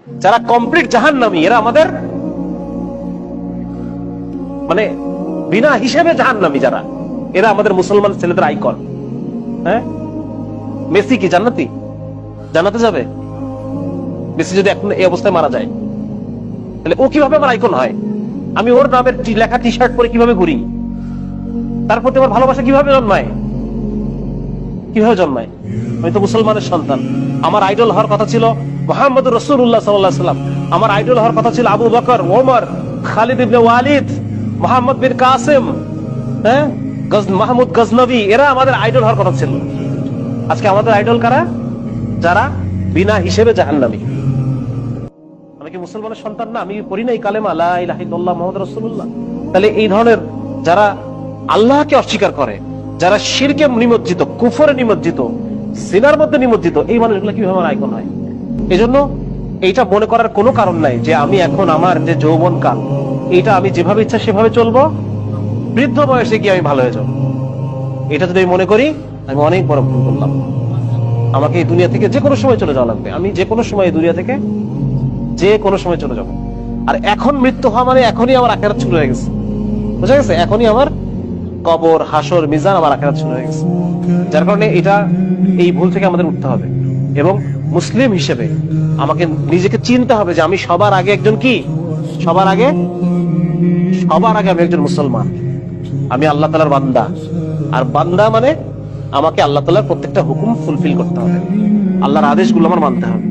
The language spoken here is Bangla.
যারা কমপ্লিট জাহান্নামী, এরা আমাদের মানে বিনা হিসেবে জাহান্নামী যারা, এরা আমাদের মুসলমান ছেলেদের আইকন। হ্যাঁ, মেসি কি জান্নাতি? জান্নাতে যাবে? মেসি যদি এখন এই অবস্থায় মারা যায়, তাহলে ও কিভাবে আমার আইকন হয়? আমি ওর নামের লেখা টি শার্ট পরে কিভাবে ঘুরি? তার প্রতি আমার ভালোবাসা কিভাবে জন্মায়? কিভাবে জন্মায়? আমি তো মুসলমানের সন্তান। আমার আইডল হওয়ার কথা ছিল মুহাম্মদ রাসূলুল্লাহ সাল্লাল্লাহু আলাইহি ওয়াসাল্লাম। আমার আইডল হওয়ার কথা ছিল আবু বকর, ওমর, খালিদ ইবনে ওয়ালিদ, মুহাম্মদ বিন কাসিম, হ্যাঁ, মাহমুদ গজনবী, এরা আমাদের আইডল হওয়ার কথা ছিল। আজকে আমাদের আইডল কারা? যারা বিনা হিসেবে জাহান্নামী। আমি কি মুসলমানের সন্তান না? আমি পড়ি নাই কালেমা লা ইলাহা ইল্লাল্লাহ মুহাম্মাদুর রাসূলুল্লাহ? তাহলে এই ধরনের যারা আল্লাহকে অস্বীকার করে, যারা শিরকে নিমজ্জিত, কুফরে নিমজ্জিত, সিনার মধ্যে নিমজ্জিত, এই মানুষগুলো কিভাবে আমার আইকন হয়? এজন্য এইটা মনে করার কোনো কারণ নাই যে আমি এখন আমার যে যৌবন কাল, এটা আমি যেভাবে ইচ্ছা সেভাবে চলবো, বৃদ্ধ বয়সে গিয়ে আমি ভালো হয়ে যাবো। এটা যদি আমি মনে করি, আমি অনেক বড় ভুল করলাম। আমাকে এই দুনিয়া থেকে যে কোনো সময় চলে যাওয়া লাগবে। আমি যে কোনো সময় এই দুনিয়া থেকে যে কোনো সময় চলে যাবো। আর এখন মৃত্যু হওয়া মানে এখনই আমার আখিরাত শুরু হয়ে গেছে। বুঝা গেছে? এখনই আমার কবর, হাসর, মিজান, আমার আখিরাত শুরু হয়ে গেছে। যার কারণে এটা, এই ভুল থেকে আমাদের উঠতে হবে এবং মুসলিম হিসেবে আমাকে নিজেকে চিনতে হবে যে আমি সবার আগে একজন কি, সবার আগে আমি একজন মুসলমান। আমি আল্লাহ তাআলার বান্দা। আর বান্দা মানে আমাকে আল্লাহ তাআলার প্রত্যেকটা হুকুম ফুলফিল করতে হবে, আল্লাহর আদেশগুলো আমার মানতে হবে।